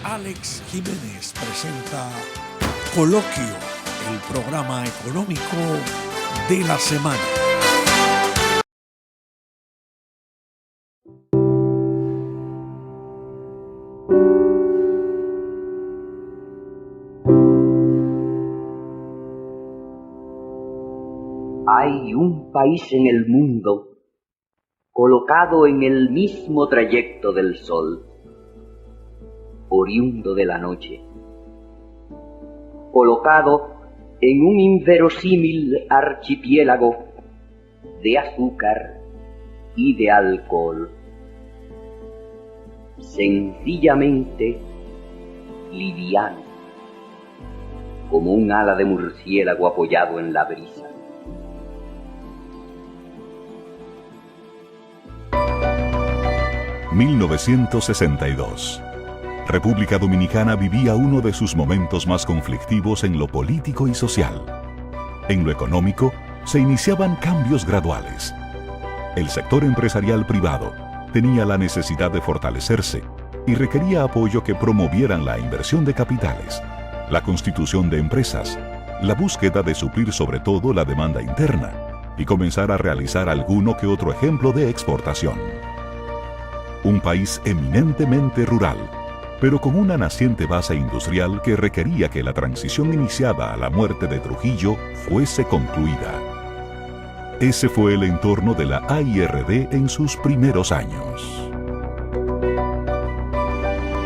Alex Jiménez presenta Coloquio, el programa económico de la semana. Hay un país en el mundo colocado en el mismo trayecto del sol, oriundo de la noche, colocado en un inverosímil archipiélago de azúcar y de alcohol, sencillamente liviano, como un ala de murciélago apoyado en la brisa. ...1962... República Dominicana vivía uno de sus momentos más conflictivos en lo político y social. En lo económico, se iniciaban cambios graduales. El sector empresarial privado tenía la necesidad de fortalecerse y requería apoyo que promovieran la inversión de capitales, la constitución de empresas, la búsqueda de suplir sobre todo la demanda interna y comenzar a realizar alguno que otro ejemplo de exportación. Un país eminentemente rural, pero con una naciente base industrial que requería que la transición iniciada a la muerte de Trujillo fuese concluida. Ese fue el entorno de la AIRD en sus primeros años.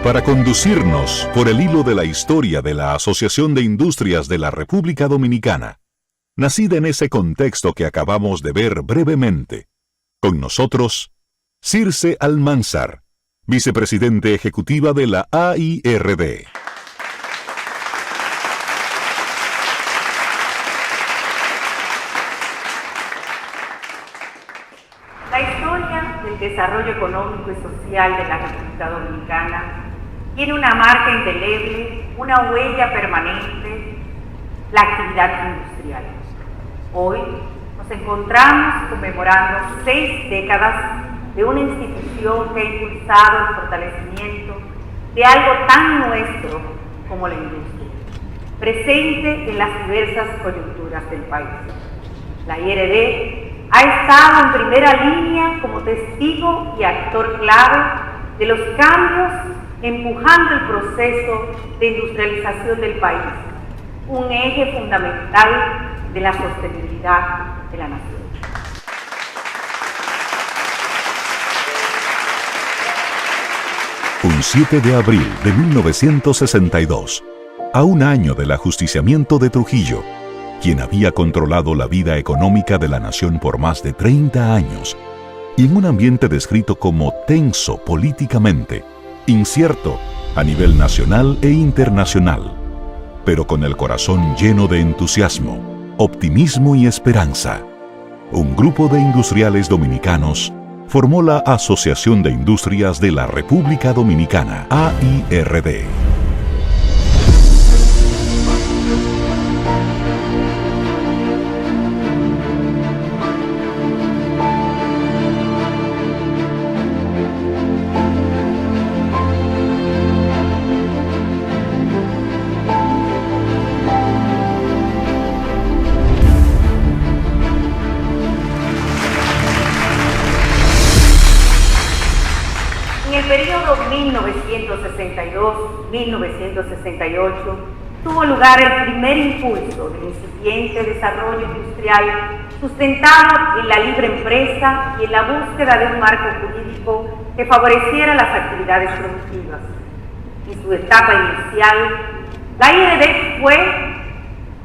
Para conducirnos por el hilo de la historia de la Asociación de Industrias de la República Dominicana, nacida en ese contexto que acabamos de ver brevemente, con nosotros, Circe Almanzar, vicepresidente ejecutiva de la AIRD. La historia del desarrollo económico y social de la República Dominicana tiene una marca indeleble, una huella permanente, la actividad industrial. Hoy nos encontramos conmemorando 6 décadas de una institución que ha impulsado el fortalecimiento de algo tan nuestro como la industria, presente en las diversas coyunturas del país. La IRD ha estado en primera línea como testigo y actor clave de los cambios, empujando el proceso de industrialización del país, un eje fundamental de la sostenibilidad de la nación. Un 7 de abril de 1962, a un año del ajusticiamiento de Trujillo, quien había controlado la vida económica de la nación por más de 30 años, y en un ambiente descrito como tenso políticamente, incierto a nivel nacional e internacional, pero con el corazón lleno de entusiasmo, optimismo y esperanza, un grupo de industriales dominicanos formó la Asociación de Industrias de la República Dominicana, AIRD. En el periodo 1962-1968 tuvo lugar el primer impulso del incipiente desarrollo industrial sustentado en la libre empresa y en la búsqueda de un marco jurídico que favoreciera las actividades productivas. En su etapa inicial, la IRD fue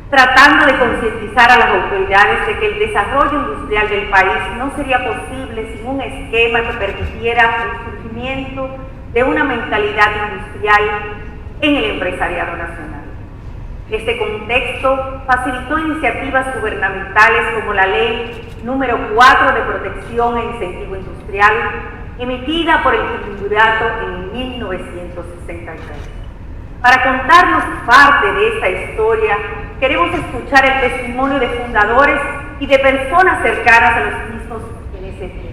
tratando de concientizar a las autoridades de que el desarrollo industrial del país no sería posible sin un esquema que permitiera el surgimiento de una mentalidad industrial en el empresariado nacional. Este contexto facilitó iniciativas gubernamentales como la Ley número 4 de Protección e Incentivo Industrial, emitida por el Triunvirato en 1963. Para contarnos parte de esta historia, queremos escuchar el testimonio de fundadores y de personas cercanas a los mismos en ese tiempo.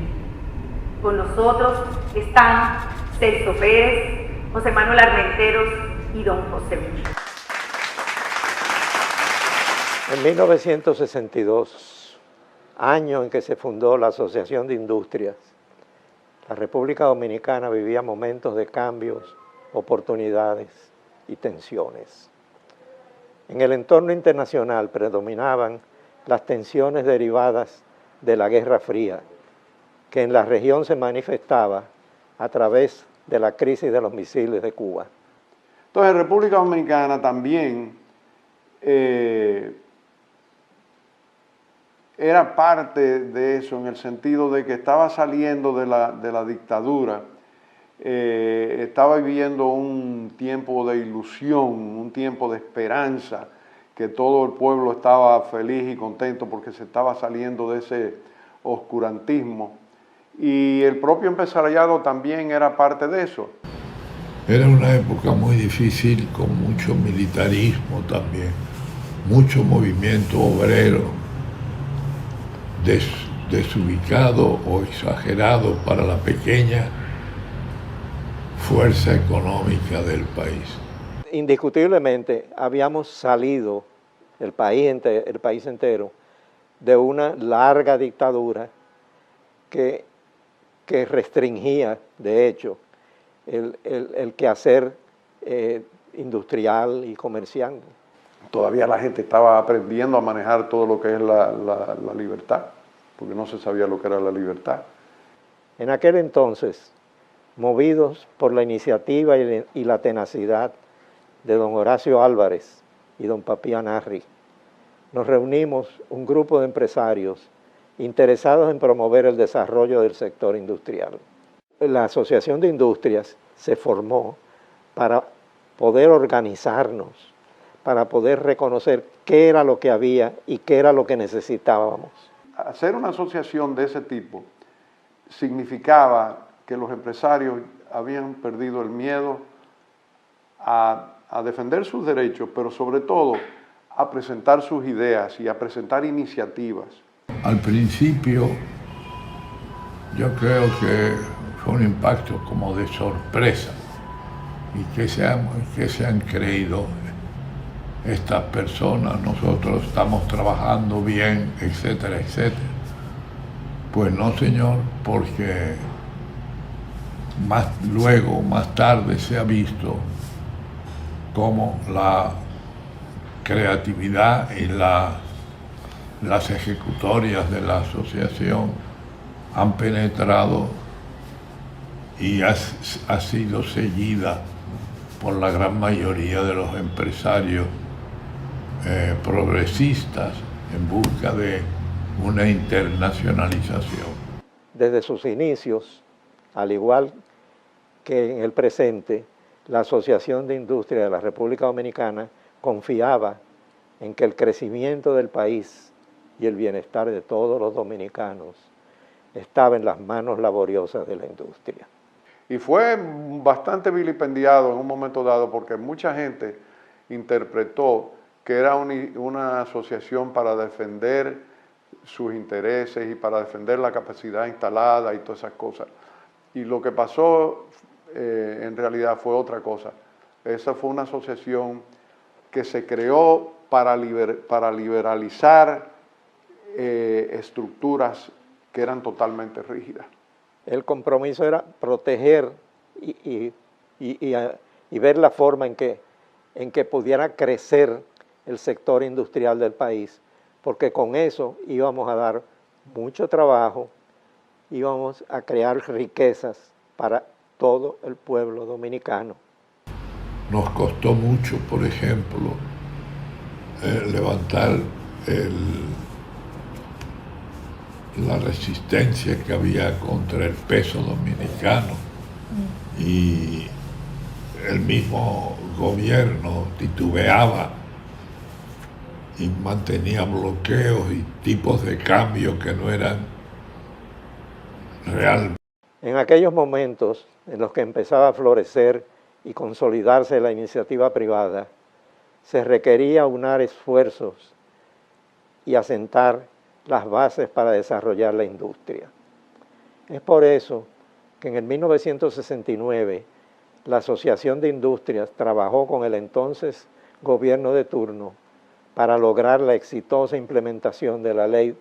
Con nosotros están Celso Pérez, José Manuel Armenteros y don José Luis. En 1962, año en que se fundó la Asociación de Industrias, la República Dominicana vivía momentos de cambios, oportunidades y tensiones. En el entorno internacional predominaban las tensiones derivadas de la Guerra Fría, que en la región se manifestaba a través de la crisis de los misiles de Cuba. Entonces, República Dominicana también era parte de eso, en el sentido de que estaba saliendo de la dictadura, estaba viviendo un tiempo de ilusión, un tiempo de esperanza, que todo el pueblo estaba feliz y contento porque se estaba saliendo de ese oscurantismo. Y el propio empresariado también era parte de eso. Era una época muy difícil, con mucho militarismo también, mucho movimiento obrero, desubicado o exagerado para la pequeña fuerza económica del país. Indiscutiblemente habíamos salido, el país entero, de una larga dictadura que restringía, de hecho, el quehacer industrial y comercial. Todavía la gente estaba aprendiendo a manejar todo lo que es la libertad, porque no se sabía lo que era la libertad. En aquel entonces, movidos por la iniciativa y la tenacidad de don Horacio Álvarez y don Papía Narri, nos reunimos un grupo de empresarios interesados en promover el desarrollo del sector industrial. La Asociación de Industrias se formó para poder organizarnos, para poder reconocer qué era lo que había y qué era lo que necesitábamos. Hacer una asociación de ese tipo significaba que los empresarios habían perdido el miedo a defender sus derechos, pero sobre todo a presentar sus ideas y a presentar iniciativas. Al principio yo creo que fue un impacto como de sorpresa y que se han creído estas personas, nosotros estamos trabajando bien, etcétera, etcétera. Pues no, señor, porque más tarde se ha visto cómo la creatividad y las ejecutorias de la asociación han penetrado y ha sido seguida por la gran mayoría de los empresarios progresistas en busca de una internacionalización. Desde sus inicios, al igual que en el presente, la Asociación de Industria de la República Dominicana confiaba en que el crecimiento del país y el bienestar de todos los dominicanos estaba en las manos laboriosas de la industria. Y fue bastante vilipendiado en un momento dado porque mucha gente interpretó que era una asociación para defender sus intereses y para defender la capacidad instalada y todas esas cosas. Y lo que pasó en realidad fue otra cosa. Esa fue una asociación que se creó para liberalizar estructuras que eran totalmente rígidas. El compromiso era proteger y ver la forma en que pudiera crecer el sector industrial del país, porque con eso íbamos a dar mucho trabajo, íbamos a crear riquezas para todo el pueblo dominicano. Nos costó mucho, por ejemplo, levantar la resistencia que había contra el peso dominicano, y el mismo gobierno titubeaba y mantenía bloqueos y tipos de cambio que no eran reales. En aquellos momentos en los que empezaba a florecer y consolidarse la iniciativa privada, se requería unar esfuerzos y asentar las bases para desarrollar la industria. Es por eso que en el 1969 la Asociación de Industrias trabajó con el entonces gobierno de turno para lograr la exitosa implementación de la Ley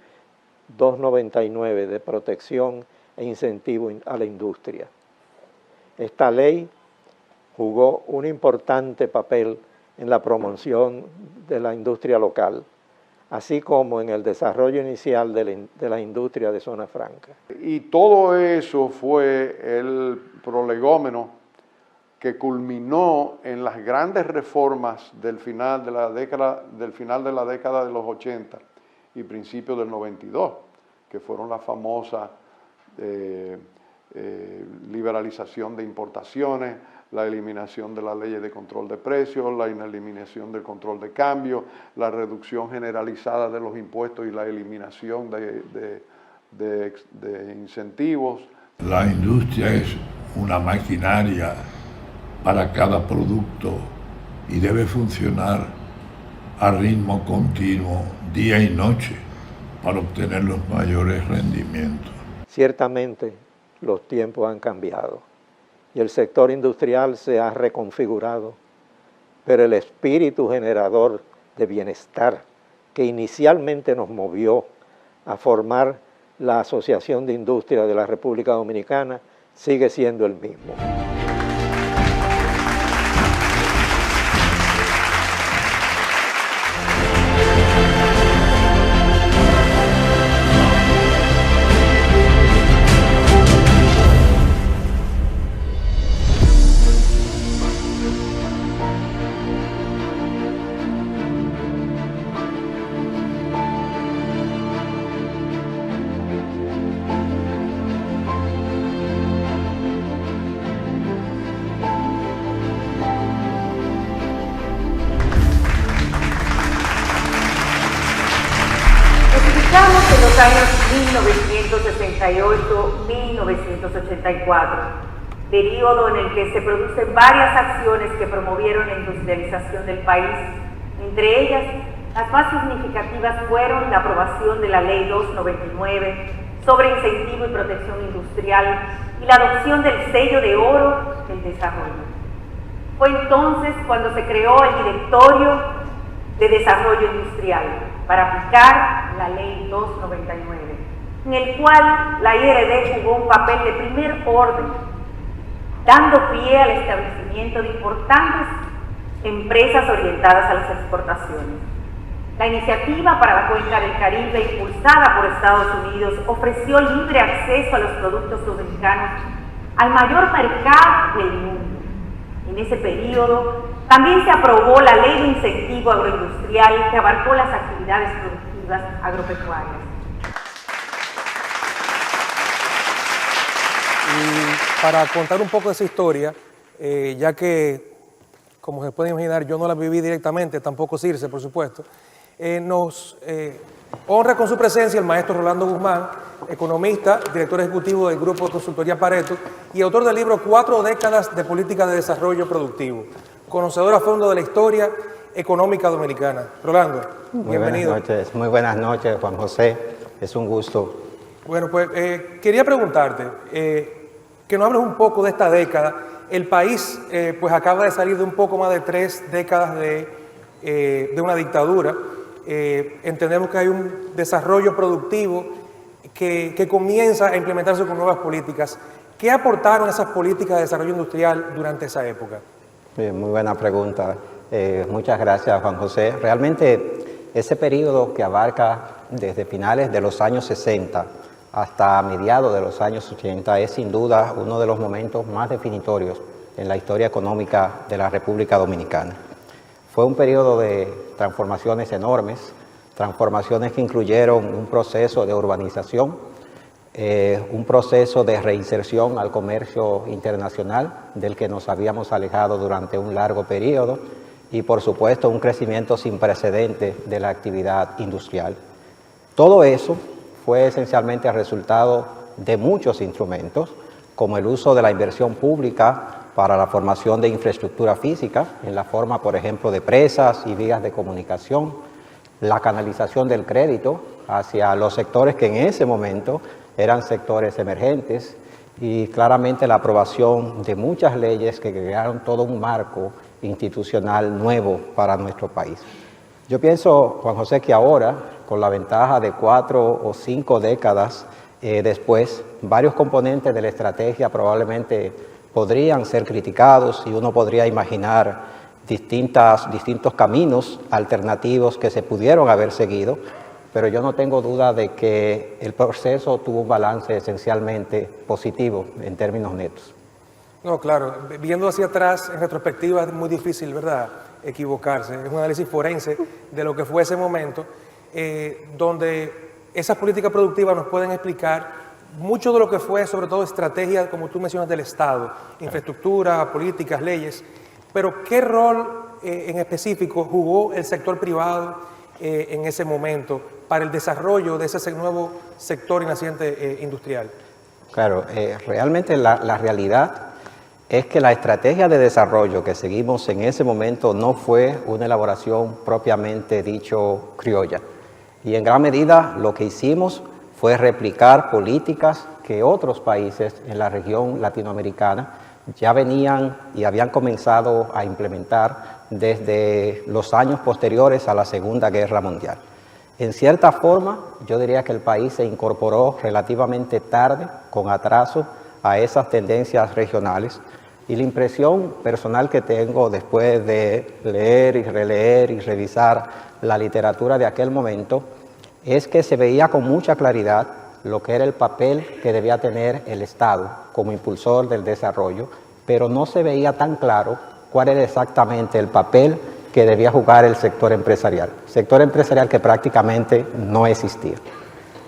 299 de protección e incentivo a la industria. Esta ley jugó un importante papel en la promoción de la industria local, así como en el desarrollo inicial de la industria de zona franca. Y todo eso fue el prolegómeno que culminó en las grandes reformas del final de la década de los 80 y principios del 92, que fueron la famosa liberalización de importaciones, la eliminación de las leyes de control de precios, la eliminación del control de cambio, la reducción generalizada de los impuestos y la eliminación de incentivos. La industria es una maquinaria para cada producto y debe funcionar a ritmo continuo, día y noche, para obtener los mayores rendimientos. Ciertamente, los tiempos han cambiado y el sector industrial se ha reconfigurado, pero el espíritu generador de bienestar que inicialmente nos movió a formar la Asociación de Industria de la República Dominicana sigue siendo el mismo. Estamos en los años 1968-1984, periodo en el que se producen varias acciones que promovieron la industrialización del país. Entre ellas, las más significativas fueron la aprobación de la Ley 299 sobre incentivo y protección industrial y la adopción del sello de oro del desarrollo. Fue entonces cuando se creó el Directorio de Desarrollo Industrial para aplicar la Ley 299, en el cual la IRD jugó un papel de primer orden, dando pie al establecimiento de importantes empresas orientadas a las exportaciones. La iniciativa para la Cuenca del Caribe, impulsada por Estados Unidos, ofreció libre acceso a los productos dominicanos al mayor mercado del mundo. En ese periodo también se aprobó la Ley de Incentivo Agroindustrial que abarcó las actividades productivas agropecuarias. Y para contar un poco de esa historia, ya que, como se puede imaginar, yo no la viví directamente, tampoco Circe, por supuesto, nos honra con su presencia el maestro Rolando Guzmán, economista, director ejecutivo del Grupo de Consultoría Pareto y autor del libro 4 décadas de política de desarrollo productivo, conocedor a fondo de la historia económica dominicana. Rolando, bienvenido. Muy buenas noches, Juan José, es un gusto. Bueno, pues quería preguntarte, que nos hables un poco de esta década. El país pues acaba de salir de un poco más de 3 décadas de una dictadura. Entendemos que hay un desarrollo productivo que comienza a implementarse con nuevas políticas. ¿Qué aportaron esas políticas de desarrollo industrial durante esa época? Muy buena pregunta. Muchas gracias, Juan José. Realmente ese periodo que abarca desde finales de los años 60 hasta mediados de los años 80 es sin duda uno de los momentos más definitorios en la historia económica de la República Dominicana. Fue un periodo de transformaciones enormes, transformaciones que incluyeron un proceso de urbanización, un proceso de reinserción al comercio internacional del que nos habíamos alejado durante un largo periodo y, por supuesto, un crecimiento sin precedentes de la actividad industrial. Todo eso fue esencialmente el resultado de muchos instrumentos, como el uso de la inversión pública para la formación de infraestructura física, en la forma, por ejemplo, de presas y vías de comunicación, la canalización del crédito hacia los sectores que en ese momento eran sectores emergentes y claramente la aprobación de muchas leyes que crearon todo un marco institucional nuevo para nuestro país. Yo pienso, Juan José, que ahora, con la ventaja de 4 o 5 décadas después, varios componentes de la estrategia probablemente podrían ser criticados y uno podría imaginar distintos caminos alternativos que se pudieron haber seguido, pero yo no tengo duda de que el proceso tuvo un balance esencialmente positivo en términos netos. No, claro, viendo hacia atrás, en retrospectiva, es muy difícil, ¿verdad?, equivocarse. Es un análisis forense de lo que fue ese momento, donde esas políticas productivas nos pueden explicar mucho de lo que fue, sobre todo, estrategia, como tú mencionas, del Estado, infraestructura, políticas, leyes, pero ¿qué rol en específico jugó el sector privado en ese momento para el desarrollo de ese nuevo sector y naciente industrial? Claro, realmente la realidad es que la estrategia de desarrollo que seguimos en ese momento no fue una elaboración propiamente dicho criolla. Y en gran medida lo que hicimos fue replicar políticas que otros países en la región latinoamericana ya venían y habían comenzado a implementar desde los años posteriores a la Segunda Guerra Mundial. En cierta forma, yo diría que el país se incorporó relativamente tarde, con atraso, a esas tendencias regionales. Y la impresión personal que tengo después de leer y releer y revisar la literatura de aquel momento es que se veía con mucha claridad lo que era el papel que debía tener el Estado como impulsor del desarrollo, pero no se veía tan claro cuál era exactamente el papel que debía jugar el sector empresarial que prácticamente no existía.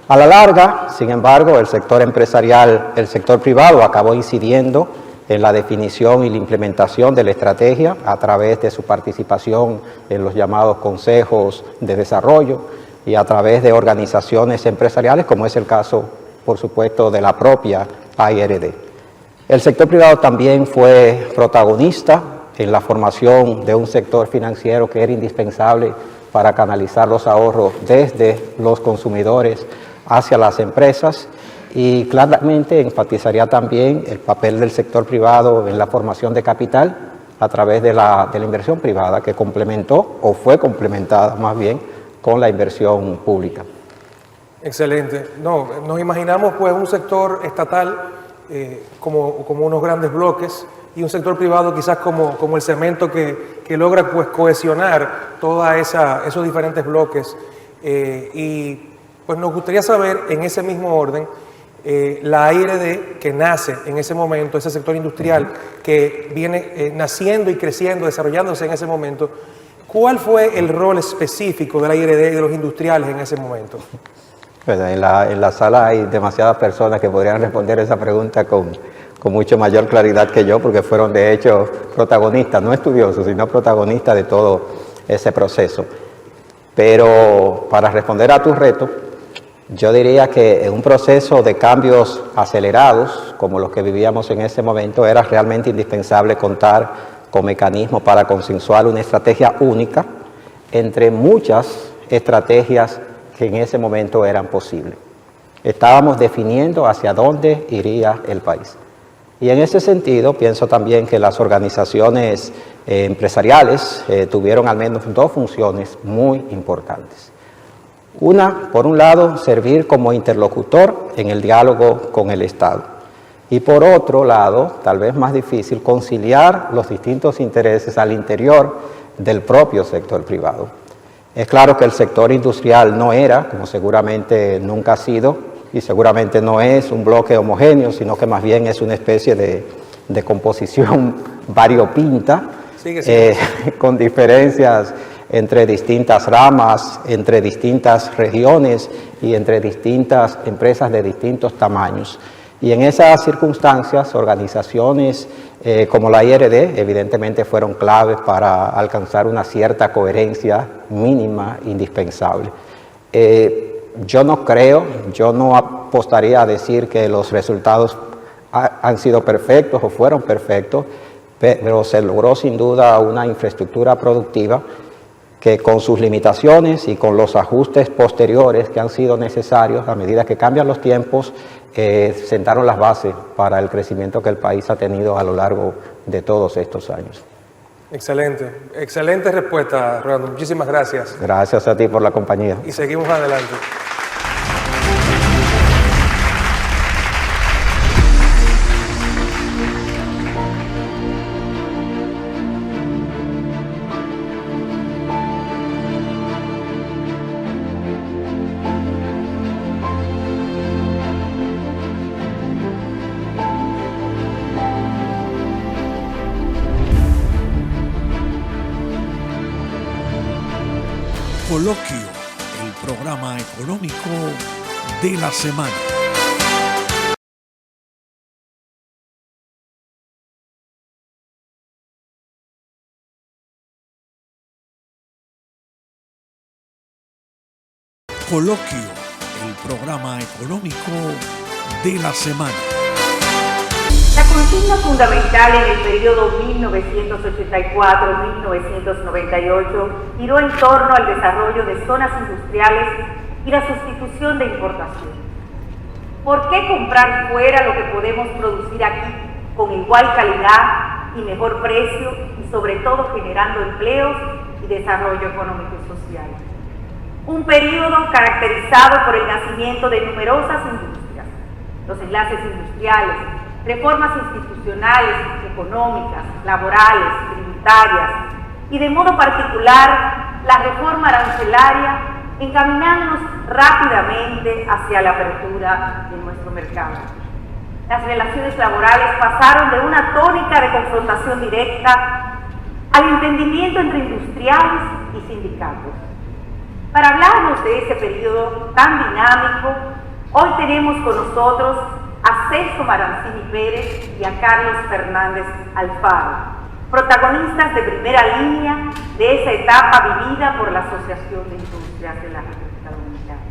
A la larga, sin embargo, el sector empresarial, el sector privado acabó incidiendo en la definición y la implementación de la estrategia a través de su participación en los llamados consejos de desarrollo y a través de organizaciones empresariales, como es el caso, por supuesto, de la propia AIRD. El sector privado también fue protagonista en la formación de un sector financiero que era indispensable para canalizar los ahorros desde los consumidores hacia las empresas, y claramente enfatizaría también el papel del sector privado en la formación de capital a través de la inversión privada, que complementó o fue complementada más bien con la inversión pública. Excelente. No, nos imaginamos pues un sector estatal como unos grandes bloques y un sector privado quizás como el cemento que logra pues cohesionar todos esos diferentes bloques, y pues nos gustaría saber en ese mismo orden la AIRD que nace en ese momento, ese sector industrial que viene naciendo y creciendo, desarrollándose en ese momento. ¿Cuál fue el rol específico de la AIRD y de los industriales en ese momento? Pues en la sala hay demasiadas personas que podrían responder esa pregunta con mucho mayor claridad que yo, porque fueron de hecho protagonistas, no estudiosos, sino protagonistas de todo ese proceso. Pero para responder a tu reto, yo diría que en un proceso de cambios acelerados, como los que vivíamos en ese momento, era realmente indispensable contar con mecanismos para consensuar una estrategia única entre muchas estrategias que en ese momento eran posibles. Estábamos definiendo hacia dónde iría el país. Y en ese sentido, pienso también que las organizaciones empresariales tuvieron al menos 2 funciones muy importantes. Una, por un lado, servir como interlocutor en el diálogo con el Estado. Y por otro lado, tal vez más difícil, conciliar los distintos intereses al interior del propio sector privado. Es claro que el sector industrial no era, como seguramente nunca ha sido, y seguramente no es un bloque homogéneo, sino que más bien es una especie de composición variopinta, con diferencias entre distintas ramas, entre distintas regiones y entre distintas empresas de distintos tamaños. Y en esas circunstancias, organizaciones como la IRD evidentemente fueron claves para alcanzar una cierta coherencia mínima indispensable. Yo no apostaría a decir que los resultados han sido perfectos o fueron perfectos, pero se logró sin duda una infraestructura productiva que con sus limitaciones y con los ajustes posteriores que han sido necesarios a medida que cambian los tiempos, sentaron las bases para el crecimiento que el país ha tenido a lo largo de todos estos años. Excelente, excelente respuesta, Rolando. Muchísimas gracias. Gracias a ti por la compañía. Y seguimos adelante. Coloquio, el programa económico de la semana. Coloquio, el programa económico de la semana. La consigna fundamental en el periodo 1984-1998 giró en torno al desarrollo de zonas industriales y la sustitución de importaciones. ¿Por qué comprar fuera lo que podemos producir aquí con igual calidad y mejor precio y sobre todo generando empleos y desarrollo económico y social? Un periodo caracterizado por el nacimiento de numerosas industrias, los enlaces industriales, reformas institucionales, económicas, laborales, tributarias y de modo particular la reforma arancelaria, encaminándonos rápidamente hacia la apertura de nuestro mercado. Las relaciones laborales pasaron de una tónica de confrontación directa al entendimiento entre industriales y sindicatos. Para hablarnos de ese periodo tan dinámico, hoy tenemos con nosotros a Celso Marancini Pérez y a Carlos Fernández Alfaro, protagonistas de primera línea de esa etapa vivida por la Asociación de Industrias de la República Dominicana.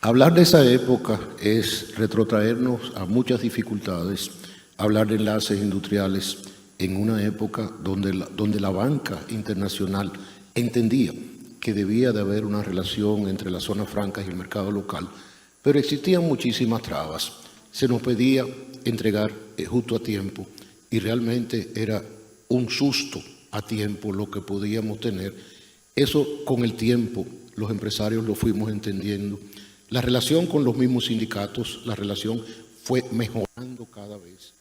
Hablar de esa época es retrotraernos a muchas dificultades, hablar de enlaces industriales en una época donde la banca internacional entendía que debía de haber una relación entre las zonas francas y el mercado local, pero existían muchísimas trabas. Se nos pedía entregar justo a tiempo y realmente era un susto a tiempo lo que podíamos tener. Eso con el tiempo los empresarios lo fuimos entendiendo. La relación con los mismos sindicatos, la relación fue mejorando cada vez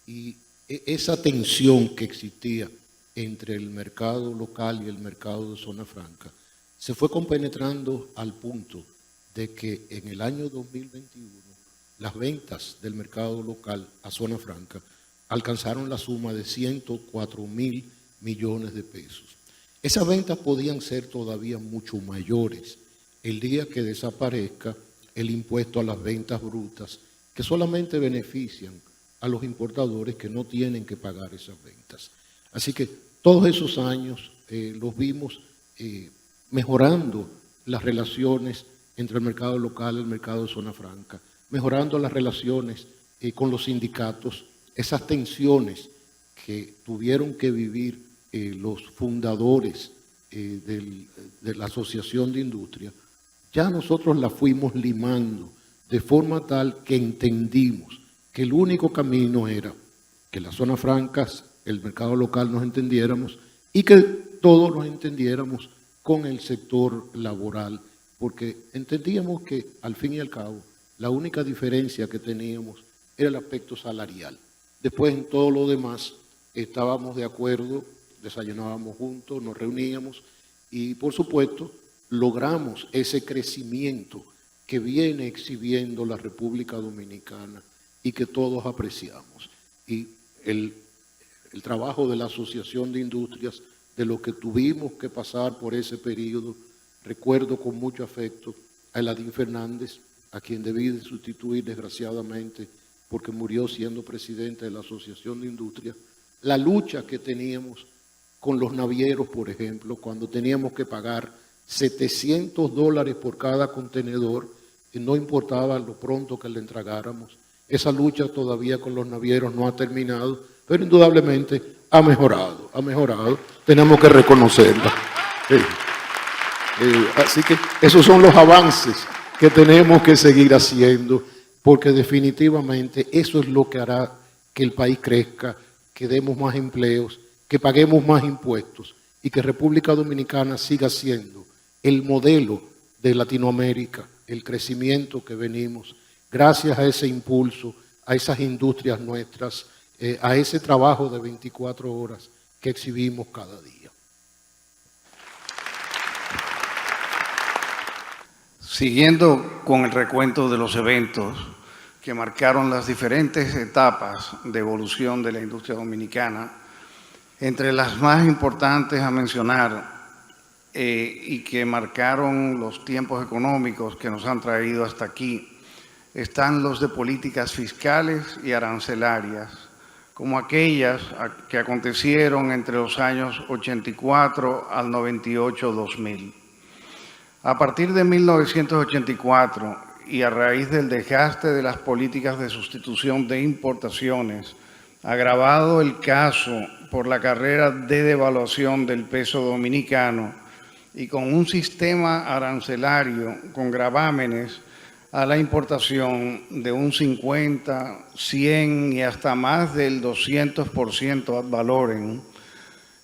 y esa tensión que existía entre el mercado local y el mercado de zona franca se fue compenetrando al punto de que en el año 2021 las ventas del mercado local a zona franca alcanzaron la suma de 104.000 millones de pesos. Esas ventas podían ser todavía mucho mayores el día que desaparezca el impuesto a las ventas brutas, que solamente benefician a los importadores que no tienen que pagar esas ventas. Así que todos esos años los vimos mejorando las relaciones entre el mercado local y el mercado de zona franca, mejorando las relaciones con los sindicatos, esas tensiones que tuvieron que vivir los fundadores de la Asociación de Industria, ya nosotros las fuimos limando de forma tal que entendimos que el único camino era que las zonas francas, el mercado local nos entendiéramos y que todos nos entendiéramos con el sector laboral, porque entendíamos que al fin y al cabo la única diferencia que teníamos era el aspecto salarial. Después en todo lo demás estábamos de acuerdo, desayunábamos juntos, nos reuníamos y por supuesto logramos ese crecimiento que viene exhibiendo la República Dominicana y que todos apreciamos. Y el trabajo de la Asociación de Industrias, de lo que tuvimos que pasar por ese periodo, recuerdo con mucho afecto a Eladín Fernández, a quien debí de sustituir desgraciadamente porque murió siendo presidente de la Asociación de Industrias, la lucha que teníamos con los navieros, por ejemplo, cuando teníamos que pagar $700 por cada contenedor, y no importaba lo pronto que le entregáramos. Esa lucha todavía con los navieros no ha terminado, pero indudablemente ha mejorado, tenemos que reconocerla. Sí. Así que esos son los avances que tenemos que seguir haciendo, porque definitivamente eso es lo que hará que el país crezca, que demos más empleos, que paguemos más impuestos y que República Dominicana siga siendo el modelo de Latinoamérica, el crecimiento que venimos, gracias a ese impulso, a esas industrias nuestras, a ese trabajo de 24 horas que exhibimos cada día. Siguiendo con el recuento de los eventos que marcaron las diferentes etapas de evolución de la industria dominicana, entre las más importantes a mencionar y que marcaron los tiempos económicos que nos han traído hasta aquí, están los de políticas fiscales y arancelarias, como aquellas que acontecieron entre los años 84 al 98-2000. A partir de 1984 y a raíz del desgaste de las políticas de sustitución de importaciones, agravado el caso por la carrera de devaluación del peso dominicano y con un sistema arancelario con gravámenes a la importación de un 50, 100 y hasta más del 200% ad valorem,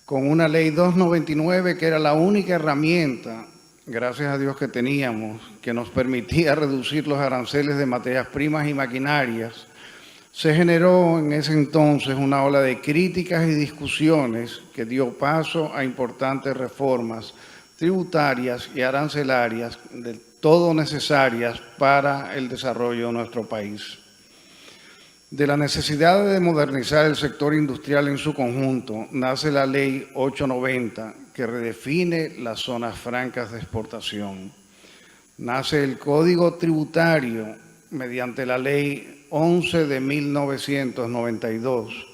con una ley 299 que era la única herramienta, gracias a Dios que teníamos, que nos permitía reducir los aranceles de materias primas y maquinarias, se generó en ese entonces una ola de críticas y discusiones que dio paso a importantes reformas tributarias y arancelarias del todo necesarias para el desarrollo de nuestro país. De la necesidad de modernizar el sector industrial en su conjunto, nace la Ley 890, que redefine las zonas francas de exportación. Nace el Código Tributario mediante la Ley 11 de 1992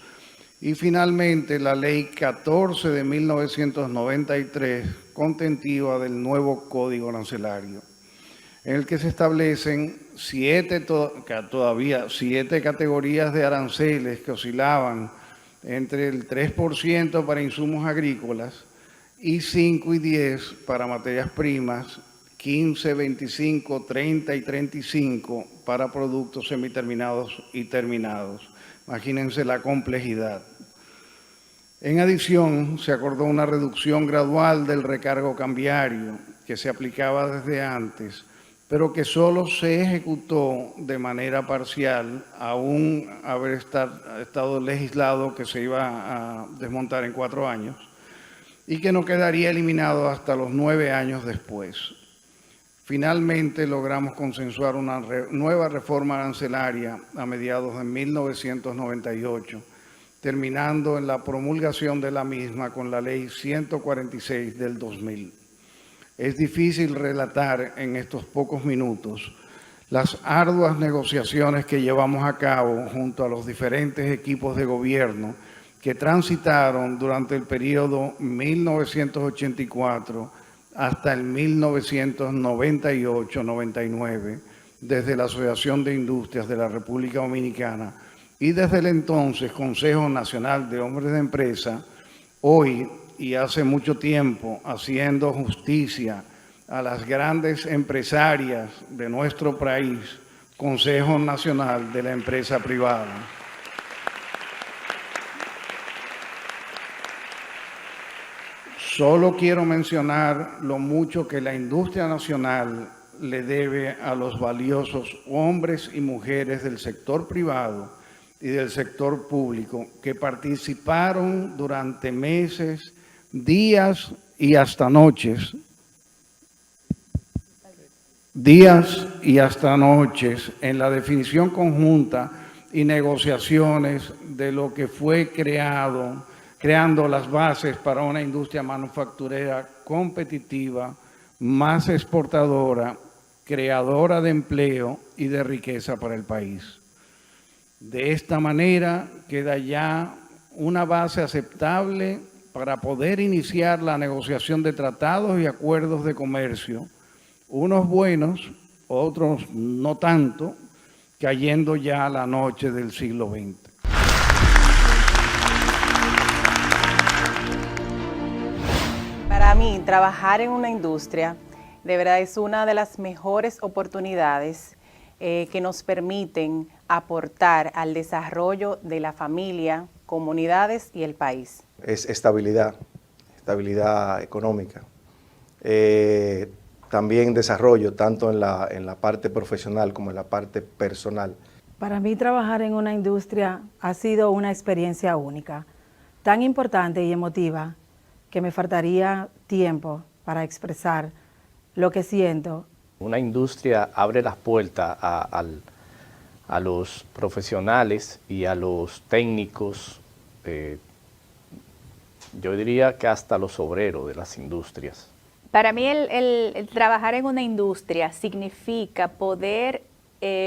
y finalmente la Ley 14 de 1993, contentiva del nuevo Código Arancelario, en el que se establecen todavía siete categorías de aranceles que oscilaban entre el 3% para insumos agrícolas y 5 y 10 para materias primas, 15, 25, 30 y 35 para productos semiterminados y terminados. Imagínense la complejidad. En adición, se acordó una reducción gradual del recargo cambiario que se aplicaba desde antes, pero que solo se ejecutó de manera parcial, aún haber estado legislado que se iba a desmontar en 4 años, y que no quedaría eliminado hasta los 9 años después. Finalmente logramos consensuar una nueva reforma arancelaria a mediados de 1998, terminando en la promulgación de la misma con la Ley 146 del 2000. Es difícil relatar en estos pocos minutos las arduas negociaciones que llevamos a cabo junto a los diferentes equipos de gobierno que transitaron durante el periodo 1984 hasta el 1998-99, desde la Asociación de Industrias de la República Dominicana y desde el entonces Consejo Nacional de Hombres de Empresa, hoy y hace mucho tiempo haciendo justicia a las grandes empresarias de nuestro país, Consejo Nacional de la Empresa Privada. Solo quiero mencionar lo mucho que la industria nacional le debe a los valiosos hombres y mujeres del sector privado y del sector público que participaron durante meses, días y hasta noches, en la definición conjunta y negociaciones de lo que fue creando las bases para una industria manufacturera competitiva, más exportadora, creadora de empleo y de riqueza para el país. De esta manera queda ya una base aceptable para poder iniciar la negociación de tratados y acuerdos de comercio, unos buenos, otros no tanto, cayendo ya a la noche del siglo XX. Para mí mí, trabajar en una industria de verdad es una de las mejores oportunidades que nos permiten aportar al desarrollo de la familia, comunidades y el país. Es estabilidad económica. También desarrollo, tanto en la parte profesional como en la parte personal. Para mí trabajar en una industria ha sido una experiencia única, tan importante y emotiva que me faltaría tiempo para expresar lo que siento. Una industria abre las puertas a los profesionales y a los técnicos, yo diría que hasta los obreros de las industrias. Para mí el trabajar en una industria significa poder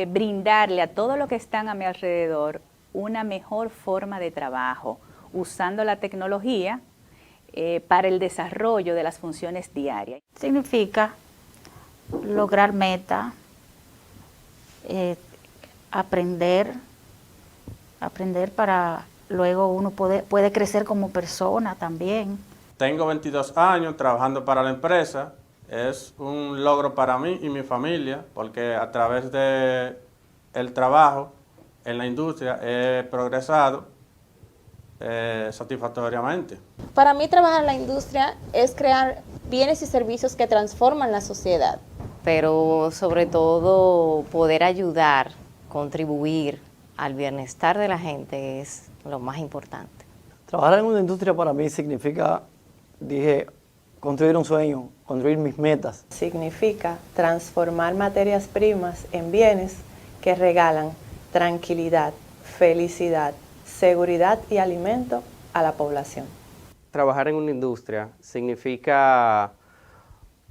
brindarle a todos los que están a mi alrededor una mejor forma de trabajo, usando la tecnología para el desarrollo de las funciones diarias. Significa lograr metas, aprender para luego uno puede crecer como persona también. Tengo 22 años trabajando para la empresa. Es un logro para mí y mi familia porque a través del trabajo en la industria he progresado satisfactoriamente. Para mí trabajar en la industria es crear bienes y servicios que transforman la sociedad. Pero sobre todo poder ayudar, contribuir al bienestar de la gente es lo más importante. Trabajar en una industria para mí significa, construir un sueño, construir mis metas. Significa transformar materias primas en bienes que regalan tranquilidad, felicidad, seguridad y alimento a la población. Trabajar en una industria significa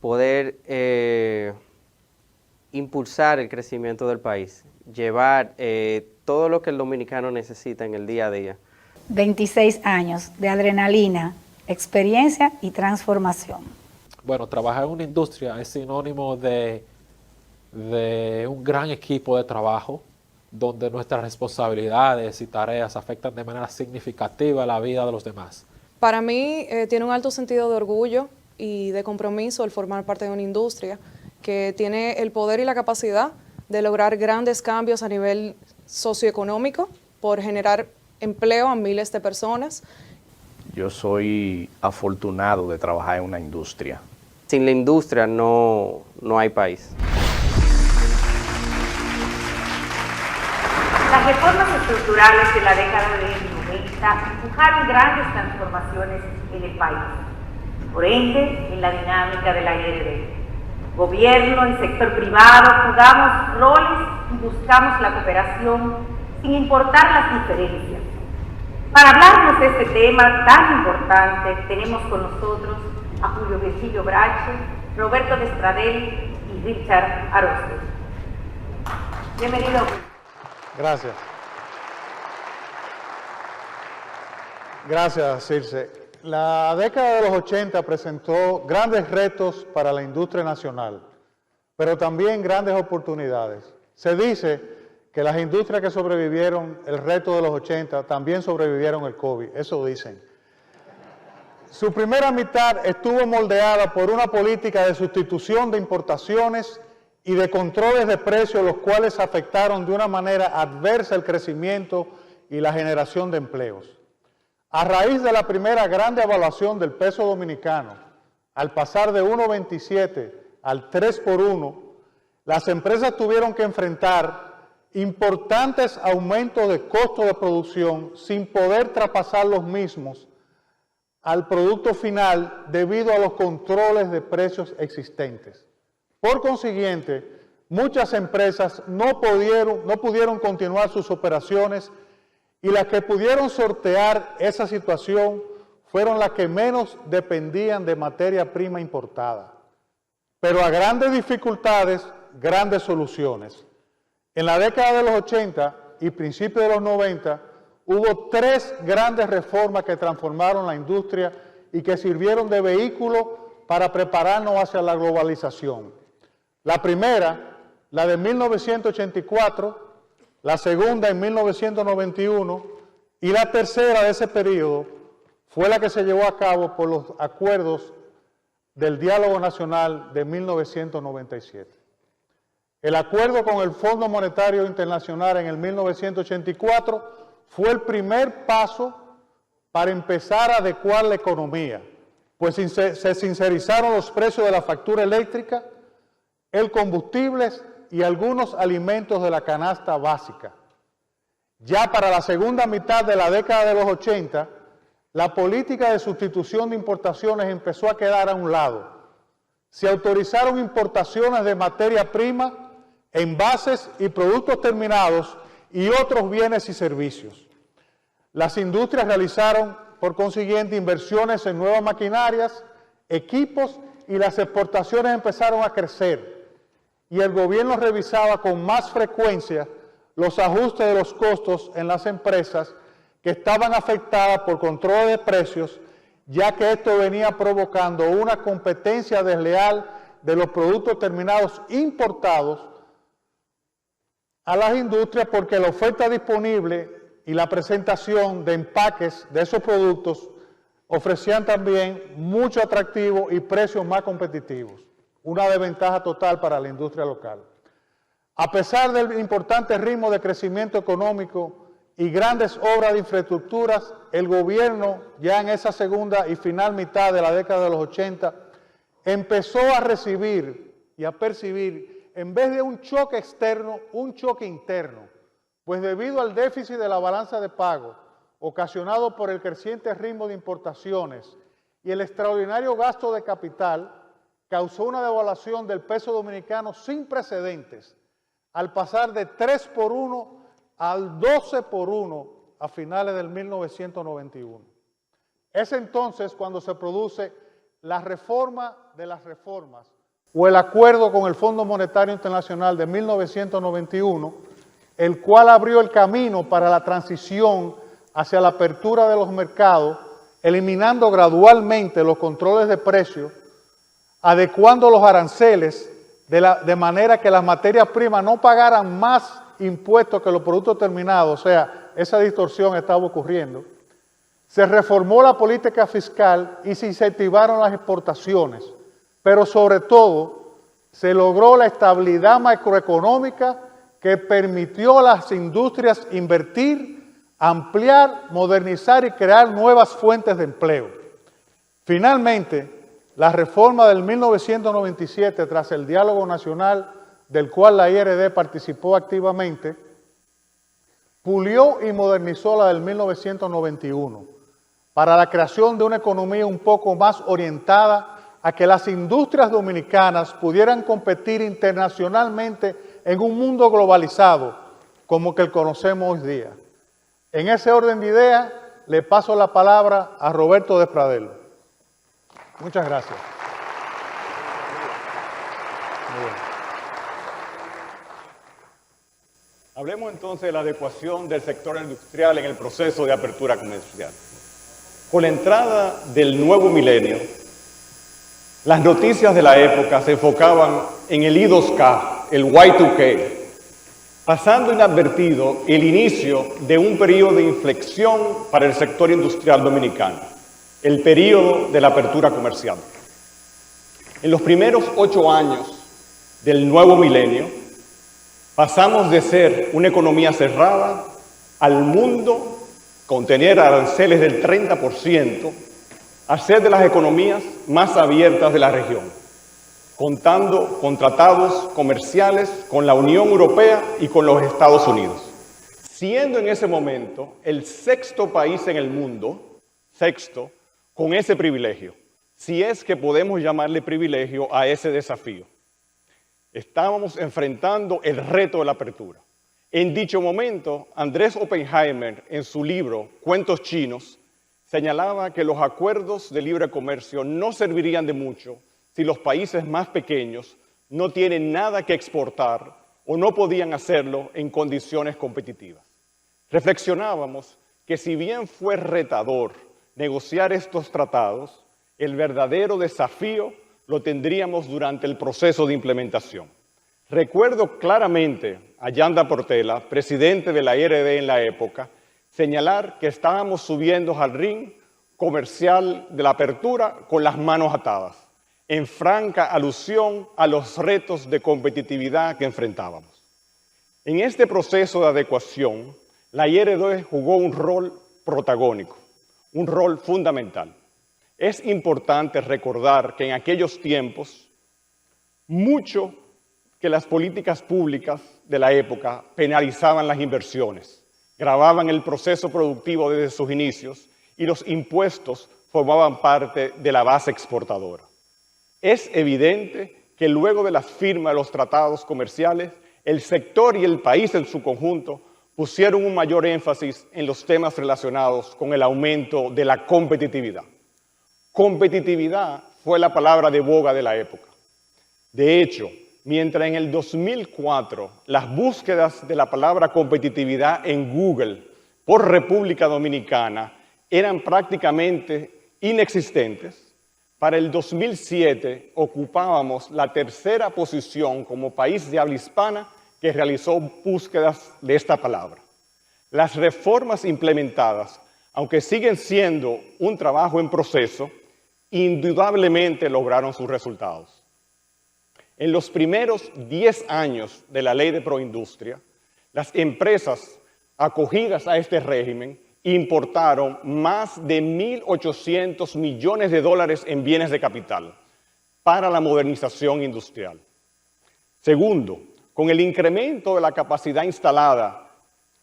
poder impulsar el crecimiento del país, llevar todo lo que el dominicano necesita en el día a día. 26 años de adrenalina, experiencia y transformación. Bueno, trabajar en una industria es sinónimo de un gran equipo de trabajo, donde nuestras responsabilidades y tareas afectan de manera significativa la vida de los demás. Para mí tiene un alto sentido de orgullo y de compromiso el formar parte de una industria que tiene el poder y la capacidad de lograr grandes cambios a nivel socioeconómico por generar empleo a miles de personas. Yo soy afortunado de trabajar en una industria. Sin la industria no hay país. Las reformas estructurales de la década de 90 empujaron grandes transformaciones en el país, por ende, en la dinámica de la IRD. Gobierno y sector privado jugamos roles y buscamos la cooperación sin importar las diferencias. Para hablarnos de este tema tan importante, tenemos con nosotros a Julio Virgilio Brache, Roberto Destradel y Richard Aroste. Bienvenido. Gracias. Gracias, Circe. La década de los 80 presentó grandes retos para la industria nacional, pero también grandes oportunidades. Se dice que las industrias que sobrevivieron el reto de los 80 también sobrevivieron el COVID, eso dicen. Su primera mitad estuvo moldeada por una política de sustitución de importaciones y de controles de precios, los cuales afectaron de una manera adversa el crecimiento y la generación de empleos. A raíz de la primera gran devaluación del peso dominicano, al pasar de 1.27 al 3 por 1, las empresas tuvieron que enfrentar importantes aumentos de costo de producción sin poder traspasar los mismos al producto final debido a los controles de precios existentes. Por consiguiente, muchas empresas no pudieron continuar sus operaciones y las que pudieron sortear esa situación fueron las que menos dependían de materia prima importada. Pero a grandes dificultades, grandes soluciones. En la década de los 80 y principios de los 90 hubo 3 grandes reformas que transformaron la industria y que sirvieron de vehículo para prepararnos hacia la globalización. La primera, la de 1984, la segunda en 1991 y la tercera de ese periodo fue la que se llevó a cabo por los acuerdos del Diálogo Nacional de 1997. El acuerdo con el Fondo Monetario Internacional en el 1984 fue el primer paso para empezar a adecuar la economía, pues se sincerizaron los precios de la factura eléctrica, el combustible y algunos alimentos de la canasta básica. Ya para la segunda mitad de la década de los 80, la política de sustitución de importaciones empezó a quedar a un lado. Se autorizaron importaciones de materia prima, envases y productos terminados y otros bienes y servicios. Las industrias realizaron, por consiguiente, inversiones en nuevas maquinarias, equipos y las exportaciones empezaron a crecer. Y el gobierno revisaba con más frecuencia los ajustes de los costos en las empresas que estaban afectadas por control de precios, ya que esto venía provocando una competencia desleal de los productos terminados importados a las industrias, porque la oferta disponible y la presentación de empaques de esos productos ofrecían también mucho atractivo y precios más competitivos, una desventaja total para la industria local. A pesar del importante ritmo de crecimiento económico y grandes obras de infraestructuras, el gobierno, ya en esa segunda y final mitad de la década de los 80, empezó a recibir y a percibir, en vez de un choque externo, un choque interno, pues debido al déficit de la balanza de pago, ocasionado por el creciente ritmo de importaciones y el extraordinario gasto de capital, causó una devaluación del peso dominicano sin precedentes, al pasar de 3-1 al 12-1 a finales del 1991. Es entonces cuando se produce la reforma de las reformas, o el acuerdo con el Fondo Monetario Internacional de 1991, el cual abrió el camino para la transición hacia la apertura de los mercados, eliminando gradualmente los controles de precios, adecuando los aranceles de manera que las materias primas no pagaran más impuestos que los productos terminados, o sea, esa distorsión estaba ocurriendo. Se reformó la política fiscal y se incentivaron las exportaciones, pero sobre todo se logró la estabilidad macroeconómica que permitió a las industrias invertir, ampliar, modernizar y crear nuevas fuentes de empleo. Finalmente, la reforma del 1997, tras el diálogo nacional del cual la IRD participó activamente, pulió y modernizó la del 1991 para la creación de una economía un poco más orientada a que las industrias dominicanas pudieran competir internacionalmente en un mundo globalizado como que el conocemos hoy día. En ese orden de ideas, le paso la palabra a Roberto Despradel. Muchas gracias. Hablemos entonces de la adecuación del sector industrial en el proceso de apertura comercial. Con la entrada del nuevo milenio, las noticias de la época se enfocaban en el I2K, el Y2K, pasando inadvertido el inicio de un periodo de inflexión para el sector industrial dominicano, el periodo de la apertura comercial. En los primeros 8 años del nuevo milenio, pasamos de ser una economía cerrada al mundo con tener aranceles del 30%, a ser de las economías más abiertas de la región, contando con tratados comerciales con la Unión Europea y con los Estados Unidos, siendo en ese momento el 6º país en el mundo, con ese privilegio, si es que podemos llamarle privilegio a ese desafío. Estábamos enfrentando el reto de la apertura. En dicho momento, Andrés Oppenheimer, en su libro Cuentos Chinos, señalaba que los acuerdos de libre comercio no servirían de mucho si los países más pequeños no tienen nada que exportar o no podían hacerlo en condiciones competitivas. Reflexionábamos que si bien fue retador negociar estos tratados, el verdadero desafío lo tendríamos durante el proceso de implementación. Recuerdo claramente a Yanda Portela, presidente de la IRD en la época, señalar que estábamos subiendo al ring comercial de la apertura con las manos atadas. en franca alusión a los retos de competitividad que enfrentábamos. En este proceso de adecuación, la IRD jugó un rol protagónico, un rol fundamental. Es importante recordar que en aquellos tiempos, mucho que las políticas públicas de la época penalizaban las inversiones, gravaban el proceso productivo desde sus inicios y los impuestos formaban parte de la base exportadora. Es evidente que luego de la firma de los tratados comerciales, el sector y el país en su conjunto pusieron un mayor énfasis en los temas relacionados con el aumento de la competitividad. Competitividad fue la palabra de boga de la época. De hecho, mientras en el 2004 las búsquedas de la palabra competitividad en Google por República Dominicana eran prácticamente inexistentes, para el 2007 ocupábamos la tercera posición como país de habla hispana que realizó búsquedas de esta palabra. Las reformas implementadas, aunque siguen siendo un trabajo en proceso, indudablemente lograron sus resultados. En los primeros 10 años de la Ley de Proindustria, las empresas acogidas a este régimen importaron más de 1.800 millones de dólares en bienes de capital para la modernización industrial. Segundo, con el incremento de la capacidad instalada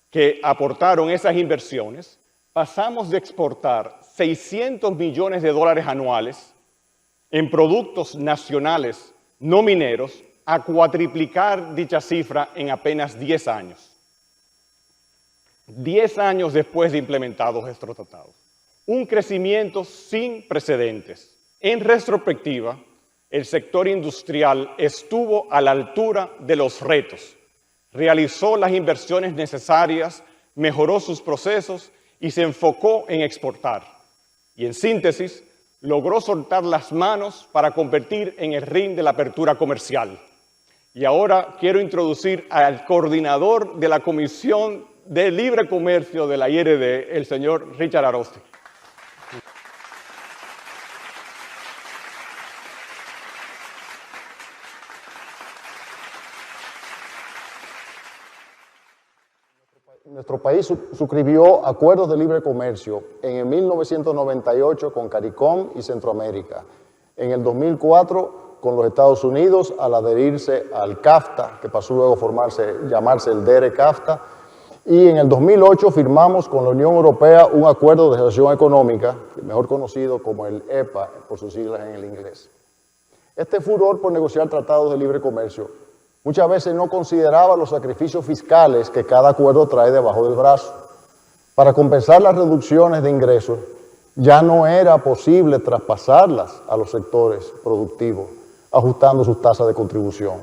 que aportaron esas inversiones, pasamos de exportar 600 millones de dólares anuales en productos nacionales no mineros a cuatriplicar dicha cifra en apenas 10 años. 10 años después de implementados estos tratados. Un crecimiento sin precedentes. En retrospectiva, el sector industrial estuvo a la altura de los retos, realizó las inversiones necesarias, mejoró sus procesos y se enfocó en exportar. Y en síntesis, logró soltar las manos para competir en el ring de la apertura comercial. Y ahora quiero introducir al coordinador de la Comisión de Libre Comercio de la IRD, el señor Richard Arosti. Nuestro país suscribió acuerdos de libre comercio en el 1998 con CARICOM y Centroamérica, en el 2004 con los Estados Unidos al adherirse al CAFTA, que pasó luego a llamarse el DERE-CAFTA, y en el 2008 firmamos con la Unión Europea un acuerdo de asociación económica, mejor conocido como el EPA, por sus siglas en el inglés. Este furor por negociar tratados de libre comercio muchas veces no consideraba los sacrificios fiscales que cada acuerdo trae debajo del brazo. Para compensar las reducciones de ingresos, ya no era posible traspasarlas a los sectores productivos, ajustando sus tasas de contribución.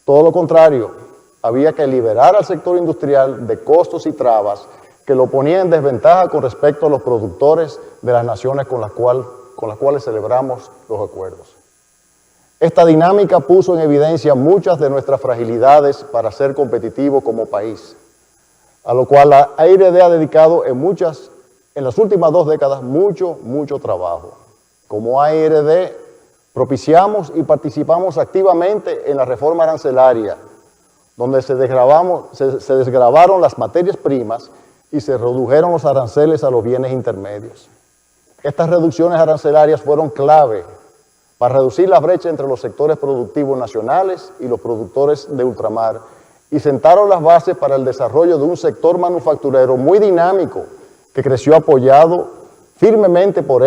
Todo lo contrario, había que liberar al sector industrial de costos y trabas que lo ponían en desventaja con respecto a los productores de las naciones con las cuales celebramos los acuerdos. Esta dinámica puso en evidencia muchas de nuestras fragilidades para ser competitivos como país, a lo cual la IRD ha dedicado en las últimas 2 décadas mucho trabajo. Como IRD propiciamos y participamos activamente en la reforma arancelaria, donde se desgravaron las materias primas y se redujeron los aranceles a los bienes intermedios. Estas reducciones arancelarias fueron clave para reducir la brecha entre los sectores productivos nacionales y los productores de ultramar y sentaron las bases para el desarrollo de un sector manufacturero muy dinámico que creció apoyado firmemente por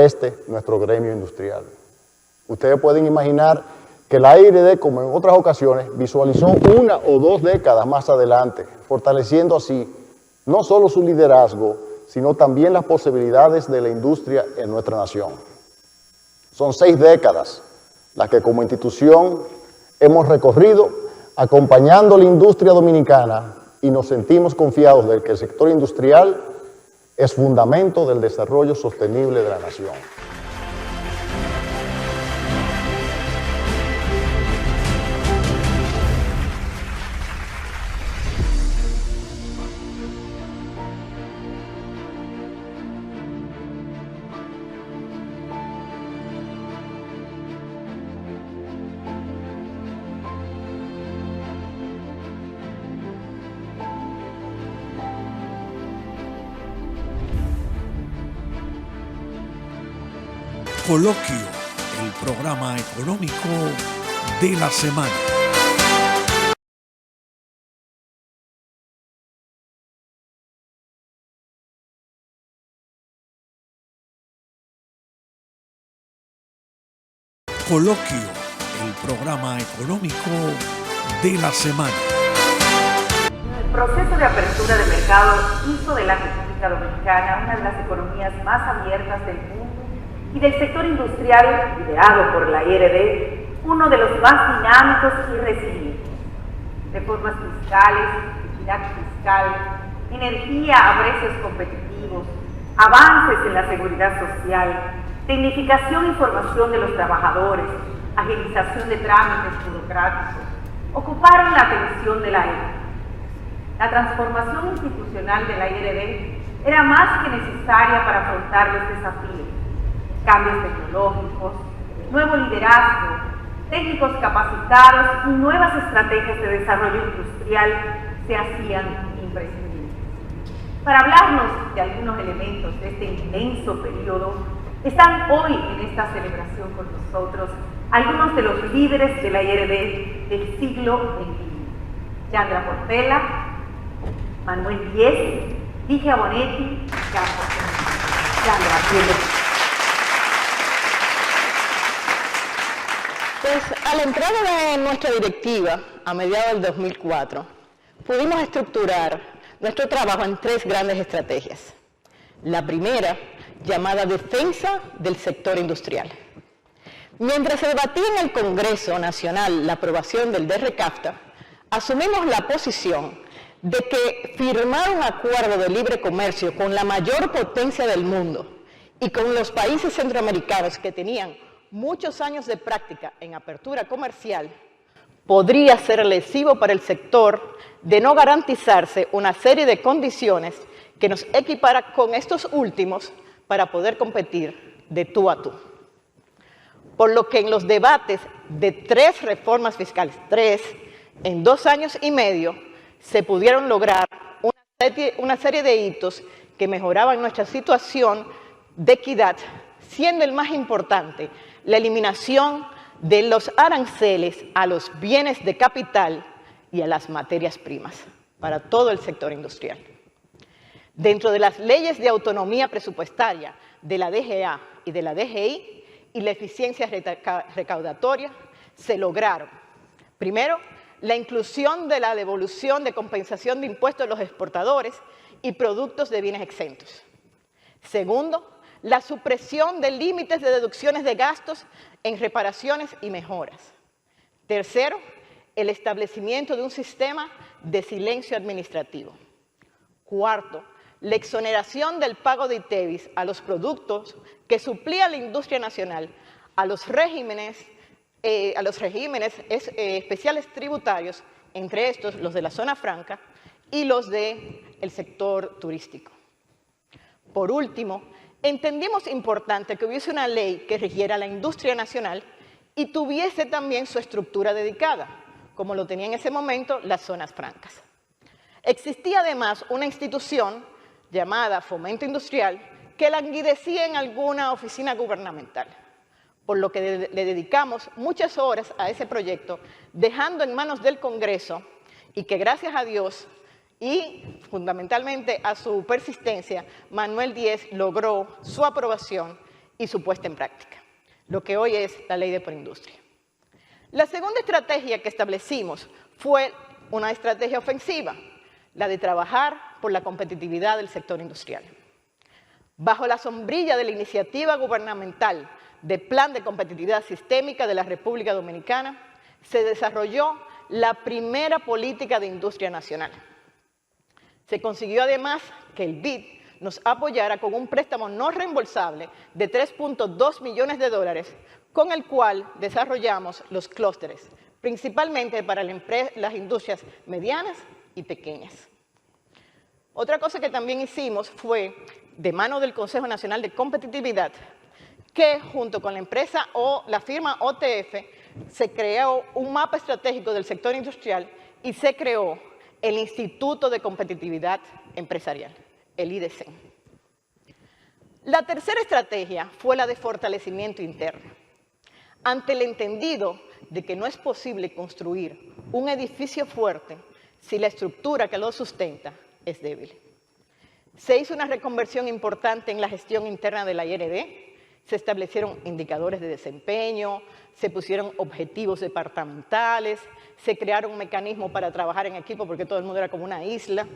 nuestro gremio industrial. Ustedes pueden imaginar que la IRD, como en otras ocasiones, visualizó 1 o 2 décadas más adelante, fortaleciendo así no solo su liderazgo, sino también las posibilidades de la industria en nuestra nación. Son 6 décadas las que como institución hemos recorrido acompañando la industria dominicana y nos sentimos confiados de que el sector industrial es fundamento del desarrollo sostenible de la nación. Coloquio, el programa económico de la semana. Coloquio, el programa económico de la semana. El proceso de apertura de mercado hizo de la República Dominicana una de las economías más abiertas del mundo y del sector industrial, liderado por la IRD, uno de los más dinámicos y resilientes. Reformas fiscales, equidad fiscal, energía a precios competitivos, avances en la seguridad social, tecnificación y formación de los trabajadores, agilización de trámites burocráticos, ocuparon la atención de la época. La transformación institucional de la IRD era más que necesaria para afrontar los desafíos, cambios tecnológicos, nuevo liderazgo, técnicos capacitados y nuevas estrategias de desarrollo industrial se hacían imprescindibles. Para hablarnos de algunos elementos de este intenso periodo, están hoy en esta celebración con nosotros algunos de los líderes de la IRD del siglo XXI. Yandra Portela, Manuel Diez, Ligia Bonetti y Carlos. Yandra, bienvenida. Pues a la entrada de nuestra directiva, a mediados del 2004, pudimos estructurar nuestro trabajo en 3 grandes estrategias. La primera, llamada defensa del sector industrial. Mientras se debatía en el Congreso Nacional la aprobación del DRCAFTA, asumimos la posición de que firmar un acuerdo de libre comercio con la mayor potencia del mundo y con los países centroamericanos que tenían muchos años de práctica en apertura comercial podría ser lesivo para el sector de no garantizarse una serie de condiciones que nos equipara con estos últimos para poder competir de tú a tú. Por lo que en los debates de 3 reformas fiscales, 3 en 2 años y medio, se pudieron lograr una serie de hitos que mejoraban nuestra situación de equidad, siendo el más importante la eliminación de los aranceles a los bienes de capital y a las materias primas para todo el sector industrial. Dentro de las leyes de autonomía presupuestaria de la DGA y de la DGI y la eficiencia recaudatoria, se lograron, primero, la inclusión de la devolución de compensación de impuestos a los exportadores y productos de bienes exentos. Segundo, la supresión de límites de deducciones de gastos en reparaciones y mejoras. Tercero, el establecimiento de un sistema de silencio administrativo. Cuarto, la exoneración del pago de ITEVIS a los productos que suplía la industria nacional a los regímenes especiales tributarios, entre estos los de la zona franca y los del sector turístico. Por último, entendimos importante que hubiese una ley que rigiera la industria nacional y tuviese también su estructura dedicada, como lo tenía en ese momento las zonas francas. Existía además una institución llamada Fomento Industrial que languidecía en alguna oficina gubernamental, por lo que le dedicamos muchas horas a ese proyecto, dejando en manos del Congreso y que gracias a Dios y fundamentalmente a su persistencia, Manuel Diez logró su aprobación y su puesta en práctica, lo que hoy es la Ley de Proindustria. La segunda estrategia que establecimos fue una estrategia ofensiva, la de trabajar por la competitividad del sector industrial. Bajo la sombrilla de la iniciativa gubernamental de Plan de Competitividad Sistémica de la República Dominicana, se desarrolló la primera política de industria nacional. Se consiguió además que el BID nos apoyara con un préstamo no reembolsable de $3.2 millones, con el cual desarrollamos los clústeres, principalmente para las industrias medianas y pequeñas. Otra cosa que también hicimos fue, de mano del Consejo Nacional de Competitividad, que junto con la empresa o la firma OTF se creó un mapa estratégico del sector industrial y se creó el Instituto de Competitividad Empresarial, el IDC. La tercera estrategia fue la de fortalecimiento interno. Ante el entendido de que no es posible construir un edificio fuerte si la estructura que lo sustenta es débil. Se hizo una reconversión importante en la gestión interna de la IRD, se establecieron indicadores de desempeño, se pusieron objetivos departamentales, se crearon mecanismos para trabajar en equipo porque todo el mundo era como una isla,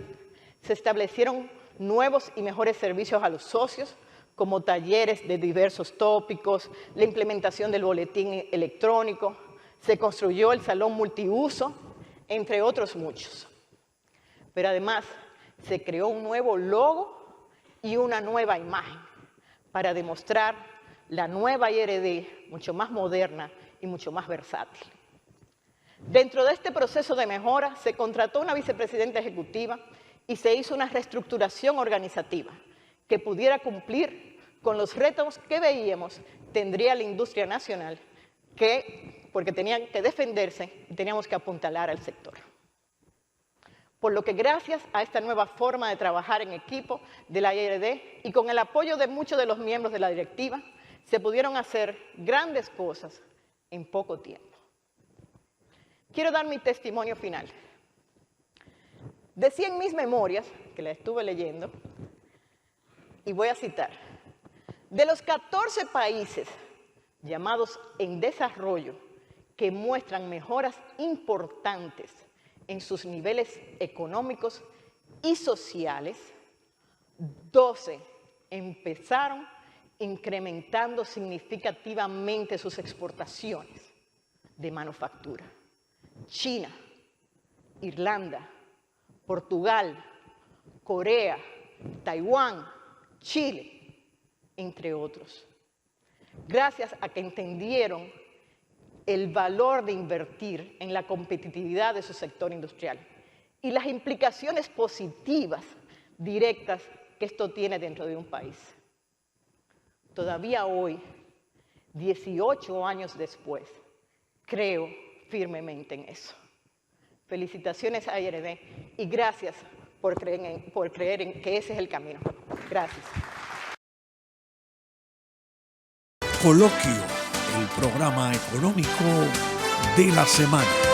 se establecieron nuevos y mejores servicios a los socios, como talleres de diversos tópicos, la implementación del boletín electrónico, se construyó el salón multiuso, entre otros muchos. Pero además se creó un nuevo logo y una nueva imagen para demostrar la nueva IRD mucho más moderna y mucho más versátil. Dentro de este proceso de mejora se contrató una vicepresidenta ejecutiva y se hizo una reestructuración organizativa que pudiera cumplir con los retos que veíamos tendría la industria nacional, porque tenían que defenderse y teníamos que apuntalar al sector. Por lo que gracias a esta nueva forma de trabajar en equipo de la IRD y con el apoyo de muchos de los miembros de la directiva, se pudieron hacer grandes cosas en poco tiempo. Quiero dar mi testimonio final. Decía en mis memorias, que la estuve leyendo, y voy a citar, de los 14 países llamados en desarrollo que muestran mejoras importantes en sus niveles económicos y sociales, 12 empezaron incrementando significativamente sus exportaciones de manufactura. China, Irlanda, Portugal, Corea, Taiwán, Chile, entre otros. Gracias a que entendieron el valor de invertir en la competitividad de su sector industrial y las implicaciones positivas, directas, que esto tiene dentro de un país. Todavía hoy, 18 años después, creo firmemente en eso. Felicitaciones a IRD y gracias por creer en que ese es el camino. Gracias. Coloquio, el programa económico de la semana.